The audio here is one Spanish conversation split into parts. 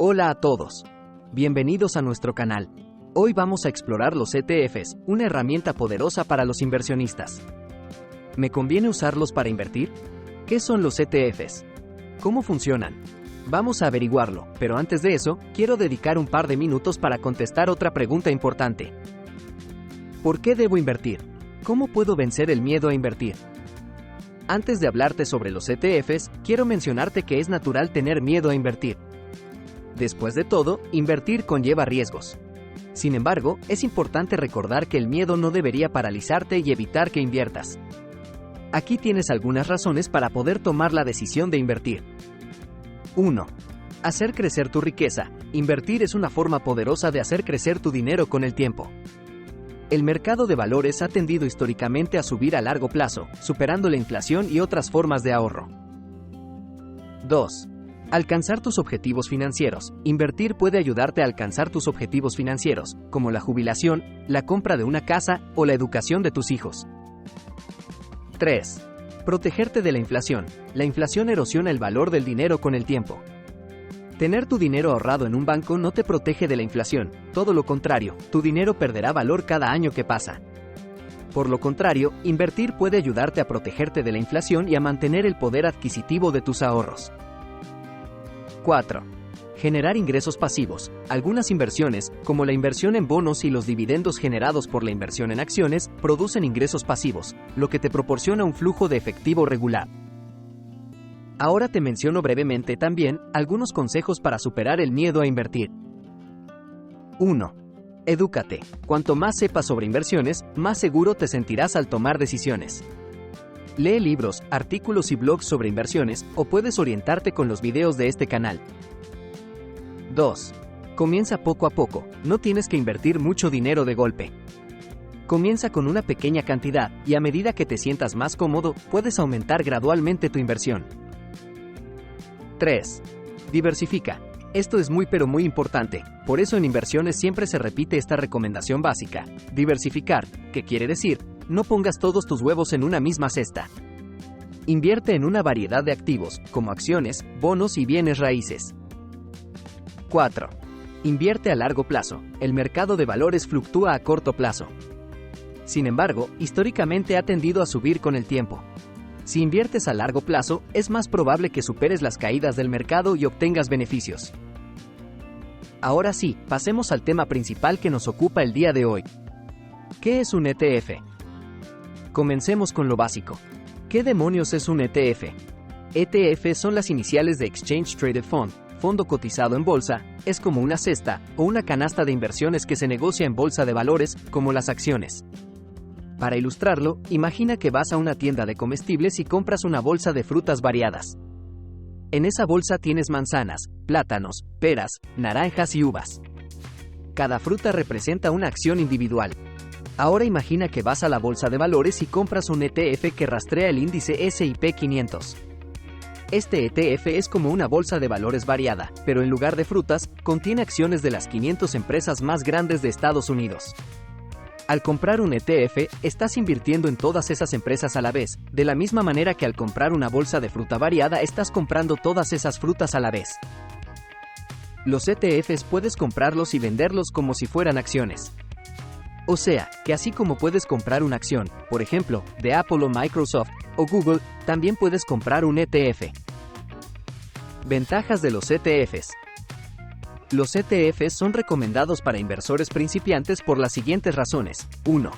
Hola a todos. Bienvenidos a nuestro canal. Hoy vamos a explorar los ETFs, una herramienta poderosa para los inversionistas. ¿Me conviene usarlos para invertir? ¿Qué son los ETFs? ¿Cómo funcionan? Vamos a averiguarlo, pero antes de eso, quiero dedicar un par de minutos para contestar otra pregunta importante. ¿Por qué debo invertir? ¿Cómo puedo vencer el miedo a invertir? Antes de hablarte sobre los ETFs, quiero mencionarte que es natural tener miedo a invertir. Después de todo, invertir conlleva riesgos. Sin embargo, es importante recordar que el miedo no debería paralizarte y evitar que inviertas. Aquí tienes algunas razones para poder tomar la decisión de invertir. 1. Hacer crecer tu riqueza. Invertir es una forma poderosa de hacer crecer tu dinero con el tiempo. El mercado de valores ha tendido históricamente a subir a largo plazo, superando la inflación y otras formas de ahorro. 2. Alcanzar tus objetivos financieros. Invertir puede ayudarte a alcanzar tus objetivos financieros, como la jubilación, la compra de una casa o la educación de tus hijos. 3. Protegerte de la inflación. La inflación erosiona el valor del dinero con el tiempo. Tener tu dinero ahorrado en un banco no te protege de la inflación, todo lo contrario, tu dinero perderá valor cada año que pasa. Por lo contrario, invertir puede ayudarte a protegerte de la inflación y a mantener el poder adquisitivo de tus ahorros. 4. Generar ingresos pasivos. Algunas inversiones, como la inversión en bonos y los dividendos generados por la inversión en acciones, producen ingresos pasivos, lo que te proporciona un flujo de efectivo regular. Ahora te menciono brevemente también algunos consejos para superar el miedo a invertir. 1. Edúcate. Cuanto más sepas sobre inversiones, más seguro te sentirás al tomar decisiones. Lee libros, artículos y blogs sobre inversiones, o puedes orientarte con los videos de este canal. 2. Comienza poco a poco, no tienes que invertir mucho dinero de golpe. Comienza con una pequeña cantidad, y a medida que te sientas más cómodo, puedes aumentar gradualmente tu inversión. 3. Diversifica. Esto es muy importante, por eso en inversiones siempre se repite esta recomendación básica. Diversificar, que quiere decir, no pongas todos tus huevos en una misma cesta. Invierte en una variedad de activos, como acciones, bonos y bienes raíces. 4. Invierte a largo plazo. El mercado de valores fluctúa a corto plazo. Sin embargo, históricamente ha tendido a subir con el tiempo. Si inviertes a largo plazo, es más probable que superes las caídas del mercado y obtengas beneficios. Ahora sí, pasemos al tema principal que nos ocupa el día de hoy. ¿Qué es un ETF? Comencemos con lo básico. ¿Qué demonios es un ETF? ETF son las iniciales de Exchange Traded Fund, fondo cotizado en bolsa, es como una cesta o una canasta de inversiones que se negocia en bolsa de valores, como las acciones. Para ilustrarlo, imagina que vas a una tienda de comestibles y compras una bolsa de frutas variadas. En esa bolsa tienes manzanas, plátanos, peras, naranjas y uvas. Cada fruta representa una acción individual. Ahora imagina que vas a la bolsa de valores y compras un ETF que rastrea el índice S&P 500. Este ETF es como una bolsa de valores variada, pero en lugar de frutas, contiene acciones de las 500 empresas más grandes de Estados Unidos. Al comprar un ETF, estás invirtiendo en todas esas empresas a la vez, de la misma manera que al comprar una bolsa de fruta variada estás comprando todas esas frutas a la vez. Los ETFs puedes comprarlos y venderlos como si fueran acciones. O sea, que así como puedes comprar una acción, por ejemplo, de Apple o Microsoft, o Google, también puedes comprar un ETF. Ventajas de los ETFs. Los ETFs son recomendados para inversores principiantes por las siguientes razones. 1.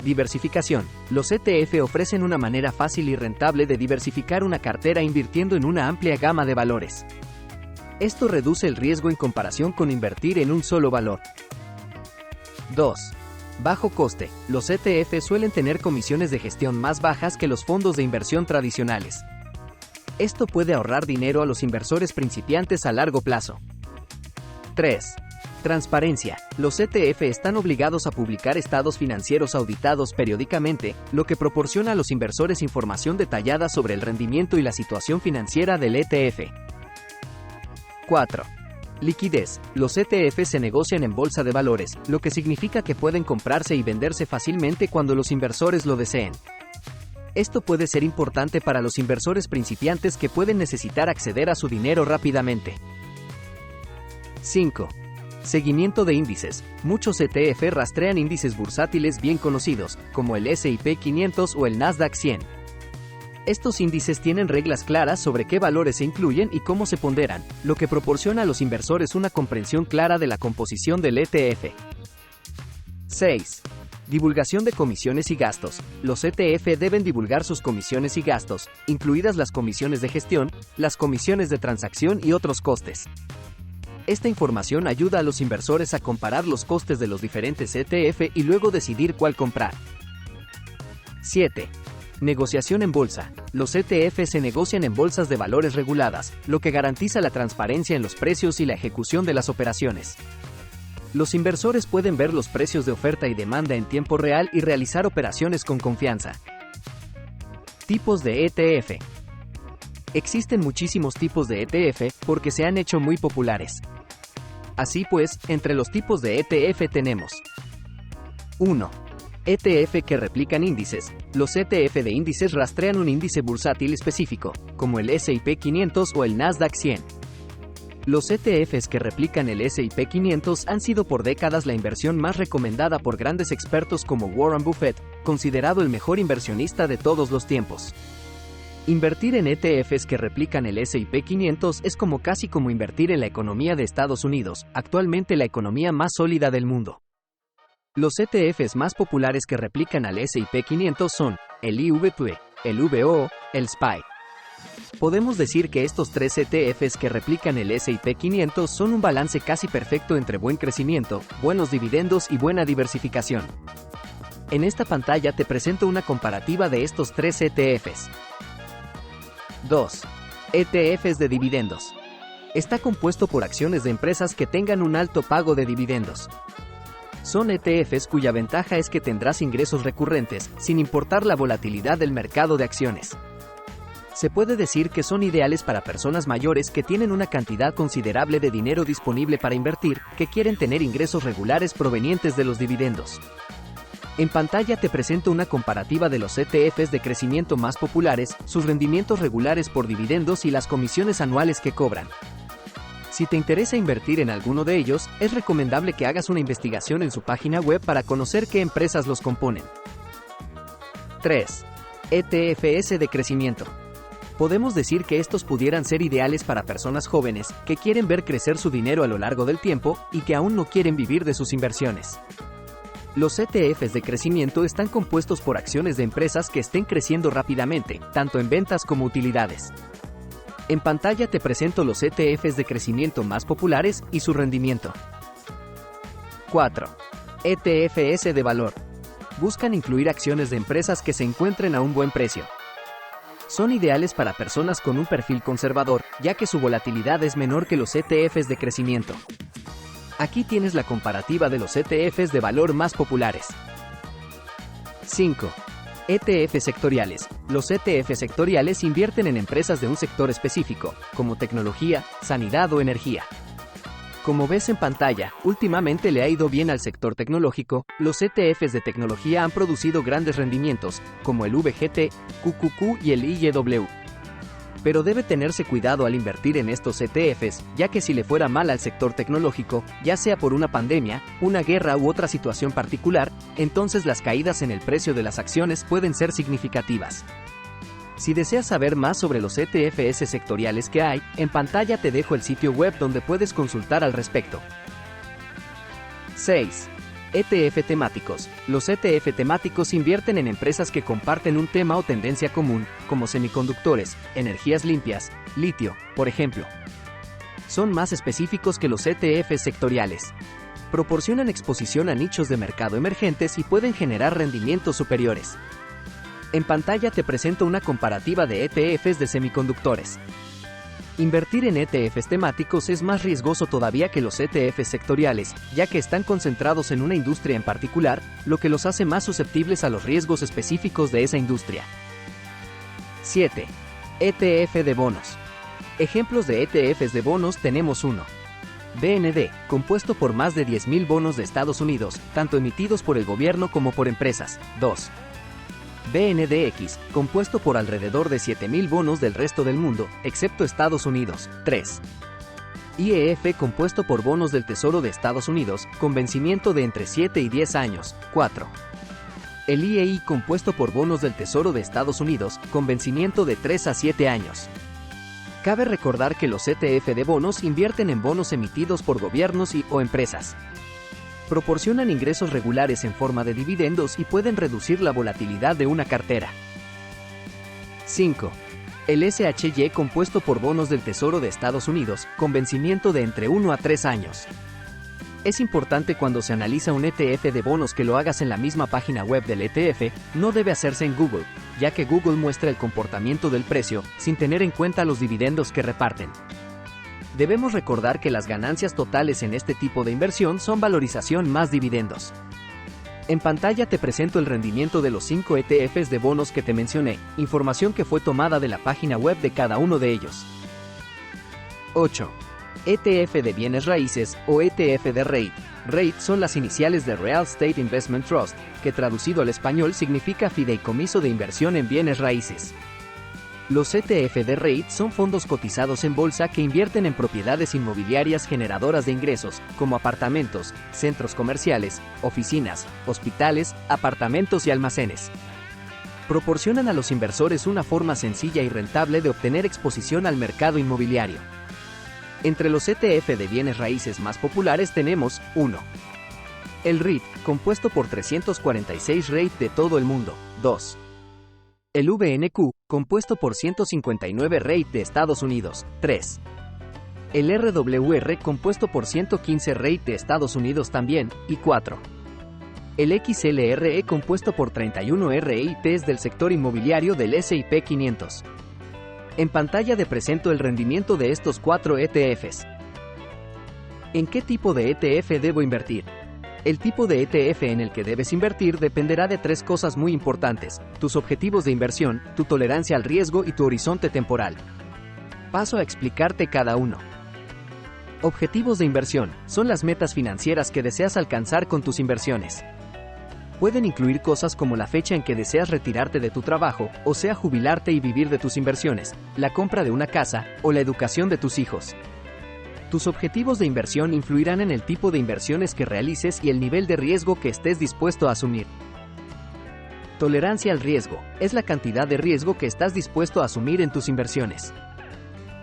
Diversificación. Los ETF ofrecen una manera fácil y rentable de diversificar una cartera invirtiendo en una amplia gama de valores. Esto reduce el riesgo en comparación con invertir en un solo valor. 2. Bajo coste. Los ETF suelen tener comisiones de gestión más bajas que los fondos de inversión tradicionales. Esto puede ahorrar dinero a los inversores principiantes a largo plazo. 3. Transparencia. Los ETF están obligados a publicar estados financieros auditados periódicamente, lo que proporciona a los inversores información detallada sobre el rendimiento y la situación financiera del ETF. 4. Liquidez. Los ETF se negocian en bolsa de valores, lo que significa que pueden comprarse y venderse fácilmente cuando los inversores lo deseen. Esto puede ser importante para los inversores principiantes que pueden necesitar acceder a su dinero rápidamente. 5. Seguimiento de índices. Muchos ETF rastrean índices bursátiles bien conocidos, como el S&P 500 o el Nasdaq 100. Estos índices tienen reglas claras sobre qué valores se incluyen y cómo se ponderan, lo que proporciona a los inversores una comprensión clara de la composición del ETF. 6. Divulgación de comisiones y gastos. Los ETF deben divulgar sus comisiones y gastos, incluidas las comisiones de gestión, las comisiones de transacción y otros costes. Esta información ayuda a los inversores a comparar los costes de los diferentes ETF y luego decidir cuál comprar. 7. Negociación en bolsa. Los ETF se negocian en bolsas de valores reguladas, lo que garantiza la transparencia en los precios y la ejecución de las operaciones. Los inversores pueden ver los precios de oferta y demanda en tiempo real y realizar operaciones con confianza. Tipos de ETF. Existen muchísimos tipos de ETF porque se han hecho muy populares. Así pues, entre los tipos de ETF tenemos 1. ETF que replican índices. Los ETF de índices rastrean un índice bursátil específico, como el S&P 500 o el Nasdaq 100. Los ETFs que replican el S&P 500 han sido por décadas la inversión más recomendada por grandes expertos como Warren Buffett, considerado el mejor inversionista de todos los tiempos. Invertir en ETFs que replican el S&P 500 es casi como invertir en la economía de Estados Unidos, actualmente la economía más sólida del mundo. Los ETFs más populares que replican al S&P 500 son el IVP, el VOO, el SPY. Podemos decir que estos tres ETFs que replican el S&P 500 son un balance casi perfecto entre buen crecimiento, buenos dividendos y buena diversificación. En esta pantalla te presento una comparativa de estos tres ETFs. 2. ETFs de dividendos. Está compuesto por acciones de empresas que tengan un alto pago de dividendos. Son ETFs cuya ventaja es que tendrás ingresos recurrentes, sin importar la volatilidad del mercado de acciones. Se puede decir que son ideales para personas mayores que tienen una cantidad considerable de dinero disponible para invertir, que quieren tener ingresos regulares provenientes de los dividendos. En pantalla te presento una comparativa de los ETFs de crecimiento más populares, sus rendimientos regulares por dividendos y las comisiones anuales que cobran. Si te interesa invertir en alguno de ellos, es recomendable que hagas una investigación en su página web para conocer qué empresas los componen. 3. ETFs de crecimiento. Podemos decir que estos pudieran ser ideales para personas jóvenes, que quieren ver crecer su dinero a lo largo del tiempo, y que aún no quieren vivir de sus inversiones. Los ETFs de crecimiento están compuestos por acciones de empresas que estén creciendo rápidamente, tanto en ventas como utilidades. En pantalla te presento los ETFs de crecimiento más populares y su rendimiento. 4. ETFs de valor. Buscan incluir acciones de empresas que se encuentren a un buen precio. Son ideales para personas con un perfil conservador, ya que su volatilidad es menor que los ETFs de crecimiento. Aquí tienes la comparativa de los ETFs de valor más populares. 5. ETF sectoriales. Los ETF sectoriales invierten en empresas de un sector específico, como tecnología, sanidad o energía. Como ves en pantalla, últimamente le ha ido bien al sector tecnológico. Los ETFs de tecnología han producido grandes rendimientos, como el VGT, QQQ y el IYW. Pero debe tenerse cuidado al invertir en estos ETFs, ya que si le fuera mal al sector tecnológico, ya sea por una pandemia, una guerra u otra situación particular, entonces las caídas en el precio de las acciones pueden ser significativas. Si deseas saber más sobre los ETFs sectoriales que hay, en pantalla te dejo el sitio web donde puedes consultar al respecto. 6. ETF temáticos. Los ETF temáticos invierten en empresas que comparten un tema o tendencia común, como semiconductores, energías limpias, litio, por ejemplo. Son más específicos que los ETFs sectoriales. Proporcionan exposición a nichos de mercado emergentes y pueden generar rendimientos superiores. En pantalla te presento una comparativa de ETFs de semiconductores. Invertir en ETFs temáticos es más riesgoso todavía que los ETFs sectoriales, ya que están concentrados en una industria en particular, lo que los hace más susceptibles a los riesgos específicos de esa industria. 7. ETF de bonos. Ejemplos de ETFs de bonos tenemos 1. BND, compuesto por más de 10.000 bonos de Estados Unidos, tanto emitidos por el gobierno como por empresas. 2. BNDX, compuesto por alrededor de 7.000 bonos del resto del mundo, excepto Estados Unidos. 3. IEF compuesto por bonos del Tesoro de Estados Unidos, con vencimiento de entre 7 y 10 años, 4. El IEI compuesto por bonos del Tesoro de Estados Unidos, con vencimiento de 3 a 7 años. Cabe recordar que los ETF de bonos invierten en bonos emitidos por gobiernos o empresas. Proporcionan ingresos regulares en forma de dividendos y pueden reducir la volatilidad de una cartera. 5. El SHY compuesto por bonos del Tesoro de Estados Unidos, con vencimiento de entre 1 a 3 años. Es importante cuando se analiza un ETF de bonos que lo hagas en la misma página web del ETF, no debe hacerse en Google, ya que Google muestra el comportamiento del precio sin tener en cuenta los dividendos que reparten. Debemos recordar que las ganancias totales en este tipo de inversión son valorización más dividendos. En pantalla te presento el rendimiento de los 5 ETFs de bonos que te mencioné, información que fue tomada de la página web de cada uno de ellos. 8. ETF de bienes raíces o ETF de REIT. REIT son las iniciales de Real Estate Investment Trust, que traducido al español significa Fideicomiso de Inversión en Bienes Raíces. Los ETF de REIT son fondos cotizados en bolsa que invierten en propiedades inmobiliarias generadoras de ingresos, como apartamentos, centros comerciales, oficinas, hospitales, apartamentos y almacenes. Proporcionan a los inversores una forma sencilla y rentable de obtener exposición al mercado inmobiliario. Entre los ETF de bienes raíces más populares tenemos 1. El REIT, compuesto por 346 REIT de todo el mundo. 2. El VNQ, compuesto por 159 REIT de Estados Unidos. 3. El RWR, compuesto por 115 REIT de Estados Unidos también. Y 4. El XLRE, compuesto por 31 REITs del sector inmobiliario del S&P 500. En pantalla te presento el rendimiento de estos 4 ETFs. ¿En qué tipo de ETF debo invertir? El tipo de ETF en el que debes invertir dependerá de 3 cosas muy importantes: tus objetivos de inversión, tu tolerancia al riesgo y tu horizonte temporal. Paso a explicarte cada uno. Objetivos de inversión son las metas financieras que deseas alcanzar con tus inversiones. Pueden incluir cosas como la fecha en que deseas retirarte de tu trabajo, o sea jubilarte y vivir de tus inversiones, la compra de una casa, o la educación de tus hijos. Tus objetivos de inversión influirán en el tipo de inversiones que realices y el nivel de riesgo que estés dispuesto a asumir. Tolerancia al riesgo es la cantidad de riesgo que estás dispuesto a asumir en tus inversiones.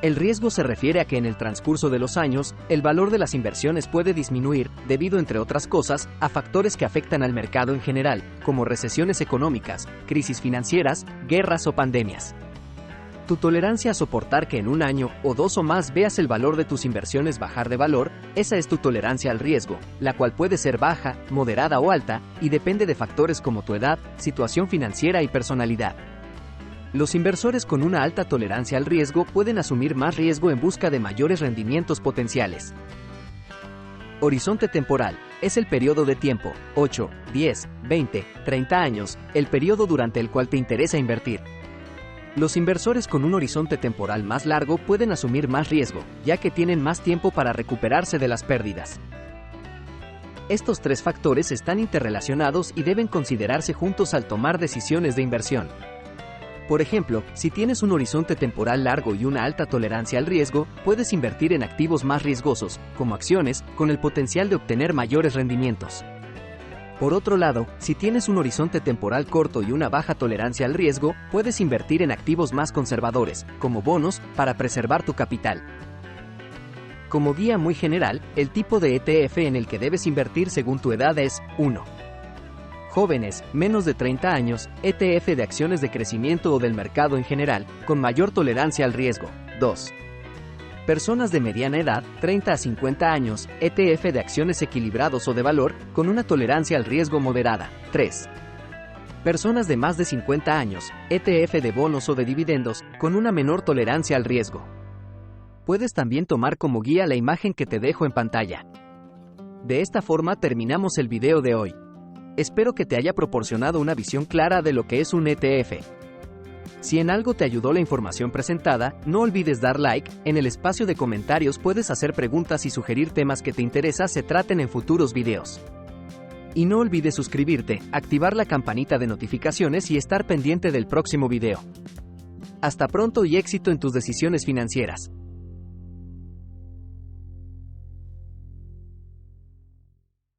El riesgo se refiere a que en el transcurso de los años, el valor de las inversiones puede disminuir, debido, entre otras cosas, a factores que afectan al mercado en general, como recesiones económicas, crisis financieras, guerras o pandemias. Tu tolerancia a soportar que en un año, o 2 o más veas el valor de tus inversiones bajar de valor, esa es tu tolerancia al riesgo, la cual puede ser baja, moderada o alta, y depende de factores como tu edad, situación financiera y personalidad. Los inversores con una alta tolerancia al riesgo pueden asumir más riesgo en busca de mayores rendimientos potenciales. Horizonte temporal es el periodo de tiempo, 8, 10, 20, 30 años, el periodo durante el cual te interesa invertir. Los inversores con un horizonte temporal más largo pueden asumir más riesgo, ya que tienen más tiempo para recuperarse de las pérdidas. Estos 3 factores están interrelacionados y deben considerarse juntos al tomar decisiones de inversión. Por ejemplo, si tienes un horizonte temporal largo y una alta tolerancia al riesgo, puedes invertir en activos más riesgosos, como acciones, con el potencial de obtener mayores rendimientos. Por otro lado, si tienes un horizonte temporal corto y una baja tolerancia al riesgo, puedes invertir en activos más conservadores, como bonos, para preservar tu capital. Como guía muy general, el tipo de ETF en el que debes invertir según tu edad es 1. Jóvenes, menos de 30 años, ETF de acciones de crecimiento o del mercado en general, con mayor tolerancia al riesgo. 2. Personas de mediana edad, 30 a 50 años, ETF de acciones equilibrados o de valor, con una tolerancia al riesgo moderada. 3. Personas de más de 50 años, ETF de bonos o de dividendos, con una menor tolerancia al riesgo. Puedes también tomar como guía la imagen que te dejo en pantalla. De esta forma terminamos el video de hoy. Espero que te haya proporcionado una visión clara de lo que es un ETF. Si en algo te ayudó la información presentada, no olvides dar like. En el espacio de comentarios puedes hacer preguntas y sugerir temas que te interesa se traten en futuros videos. Y no olvides suscribirte, activar la campanita de notificaciones y estar pendiente del próximo video. Hasta pronto y éxito en tus decisiones financieras.